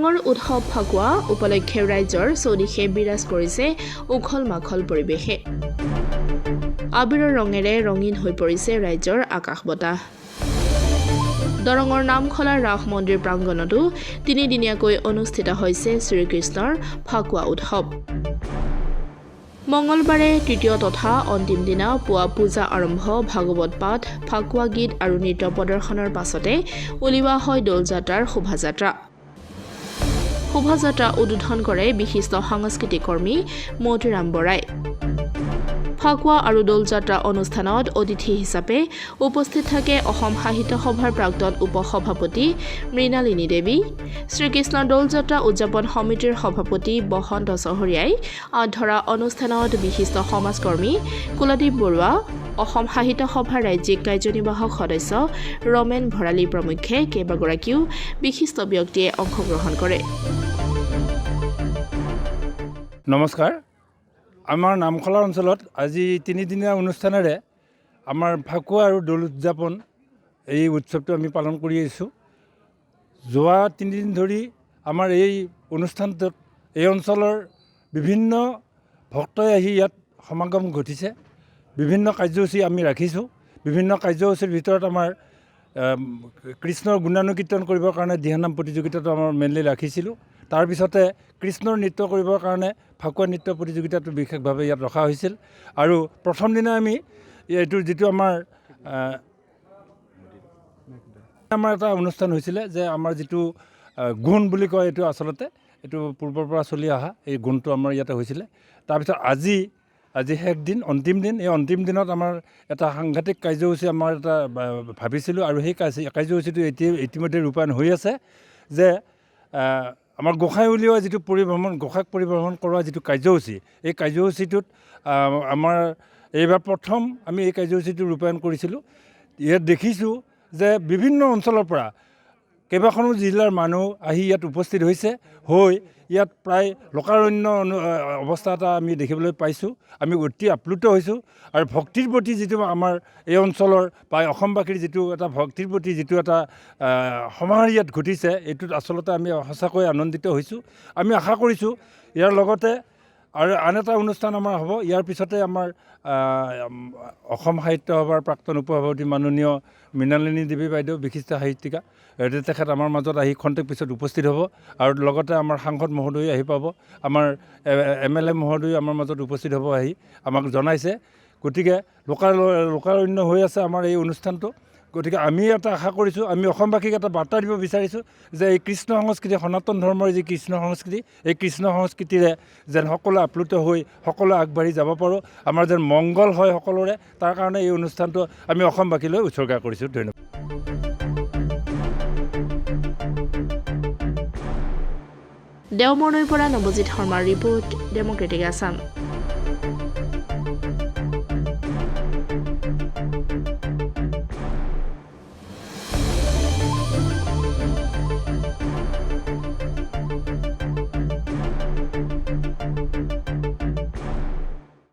ডাঙৰ উৎসৱ ফাকুৱা উপলক্ষে ৰাইজৰ চৌদিশে বিৰাজ কৰিছে উখল মাখল পৰিৱেশে। আবিৰৰ ৰঙেৰে ৰঙীন হৈ পৰিছে ৰাইজৰ আকাশ বতাহ। দৰঙৰ নামখলা ৰাস মন্দিৰ প্ৰাংগণতো তিনিদিনীয়াকৈ অনুষ্ঠিত হৈছে শ্ৰীকৃষ্ণৰ ফাকুৱা উৎসৱ। মঙলবাৰে তৃতীয় তথা অন্তিম দিনা পুৱা পূজা আৰম্ভ, ভাগৱত পাঠ, ফাকুৱা গীত আৰু নৃত্য প্ৰদৰ্শনৰ পাছতে উলিওৱা হয় দৌলযাত্ৰাৰ শোভাযাত্ৰা। শোভাযাত্ৰা উদ্বোধন কৰে বিশিষ্ট সাংস্কৃতিক কৰ্মী মতিৰাম বৰাই। ফাকুৱা আৰু দৌলযাত্ৰা অনুষ্ঠানত অতিথি হিচাপে উপস্থিত থাকে অসম সাহিত্য সভাৰ প্ৰাক্তন উপসভাপতি মৃণালিনী দেৱী, শ্ৰীকৃষ্ণ দৌলযাত্ৰা উদযাপন সমিতিৰ সভাপতি বসন্ত চহৰীয়াই, ধৰা অনুষ্ঠানত বিশিষ্ট সমাজকৰ্মী কুলদীপ বৰুৱা, অসম সাহিত্য সভাৰ ৰাজ্যিক কাৰ্যনিৰ্বাহক সদস্য ৰমেন ভৰালী প্ৰমুখ্যে কেইবাগৰাকীও বিশিষ্ট ব্যক্তিয়ে অংশগ্ৰহণ কৰে। নমস্কাৰ। আমাৰ নামখলা অঞ্চলত আজি তিনিদিনীয়া অনুষ্ঠানেৰে আমাৰ ফাকুৱা আৰু দৌল উদযাপন এই উৎসৱটো আমি পালন কৰি আহিছোঁ। যোৱা তিনিদিন ধৰি আমাৰ এই অনুষ্ঠানটোত এই অঞ্চলৰ বিভিন্ন ভক্তই আহি ইয়াত সমাগম ঘটিছে। বিভিন্ন কাৰ্যসূচী আমি ৰাখিছোঁ। বিভিন্ন কাৰ্যসূচীৰ ভিতৰত আমাৰ কৃষ্ণৰ গুণানুকীৰ্তন কৰিবৰ কাৰণে দিহানাম প্ৰতিযোগিতাটো আমাৰ মেইনলি ৰাখিছিলোঁ। তাৰপিছতে কৃষ্ণৰ নৃত্য কৰিবৰ কাৰণে ফাকুৱা নৃত্য প্ৰতিযোগিতাটো বিশেষভাৱে ইয়াত ৰখা হৈছিল। আৰু প্ৰথম দিনা আমি এইটো যিটো আমাৰ এটা অনুষ্ঠান হৈছিলে যে আমাৰ যিটো গুণ বুলি কয়, এইটো আচলতে এইটো পূৰ্বৰ পৰা চলি অহা এই গুণটো আমাৰ ইয়াতে হৈছিলে। তাৰপিছত আজি শেষ দিন, অন্তিম দিন। এই অন্তিম দিনত আমাৰ এটা সাংঘাতিক কাৰ্যসূচী আমাৰ এটা ভাবিছিলোঁ আৰু সেই কাৰ্যসূচীটো ইতিমধ্যে ৰূপায়ণ হৈ আছে যে আমাৰ গোসাঁই উলিওৱা যিটো গোসাঁইক পৰিভ্ৰমণ কৰোৱা যিটো কাৰ্যসূচী, এই কাৰ্যসূচীটোত আমাৰ এইবাৰ প্ৰথম আমি এই কাৰ্যসূচীটো ৰূপায়ণ কৰিছিলোঁ। ইয়াত দেখিছোঁ যে বিভিন্ন অঞ্চলৰ পৰা কেইবাখনো জিলাৰ মানুহ আহি ইয়াত উপস্থিত হৈছে, ইয়াত প্ৰায় লোকাৰণ্য অৱস্থা এটা আমি দেখিবলৈ পাইছোঁ। আমি অতি আপ্লুত হৈছোঁ আৰু ভক্তিৰ প্ৰতি যিটো আমাৰ এই অঞ্চলৰ বা অসমবাসীৰ যিটো এটা ভক্তিৰ প্ৰতি যিটো এটা সমাহাৰ ইয়াত ঘটিছে, এইটোত আচলতে আমি সঁচাকৈ আনন্দিত হৈছোঁ। আমি আশা কৰিছোঁ ইয়াৰ লগতে আৰু আন এটা অনুষ্ঠান আমাৰ হ'ব। ইয়াৰ পিছতে আমাৰ অসম সাহিত্য সভাৰ প্ৰাক্তন উপসভাপতি মাননীয় মৃণালিনী দেৱী বাইদেউ, বিশিষ্ট সাহিত্যিকা, তেখেত আমাৰ মাজত আহি খন্তেক পিছত উপস্থিত হ'ব। আৰু লগতে আমাৰ সাংসদ মহোদয় আহি পাব, আমাৰ MLA মহোদয় আমাৰ মাজত উপস্থিত হ'ব, আহি আমাক জনাইছে। গতিকে লোকাৰণ্য হৈ আছে আমাৰ এই অনুষ্ঠানটো। গতিকে আমি এটা আশা কৰিছোঁ, আমি অসমবাসীক এটা বাৰ্তা দিব বিচাৰিছোঁ যে এই কৃষ্ণ সংস্কৃতি, সনাতন ধৰ্মৰ যি কৃষ্ণ সংস্কৃতি, এই কৃষ্ণ সংস্কৃতিৰে যেন সকলোৱে আপ্লুত হৈ সকলোৱে আগবাঢ়ি যাব পাৰোঁ, আমাৰ যেন মংগল হয় সকলোৰে, তাৰ কাৰণে এই অনুষ্ঠানটো আমি অসমবাসীলৈ উৎসৰ্গা কৰিছোঁ। ধন্যবাদ। দেওমৰনৈৰ পৰা নৱজিৎ শৰ্মাৰ ৰিপৰ্ট, ডেম'ক্ৰেটিক আছাম।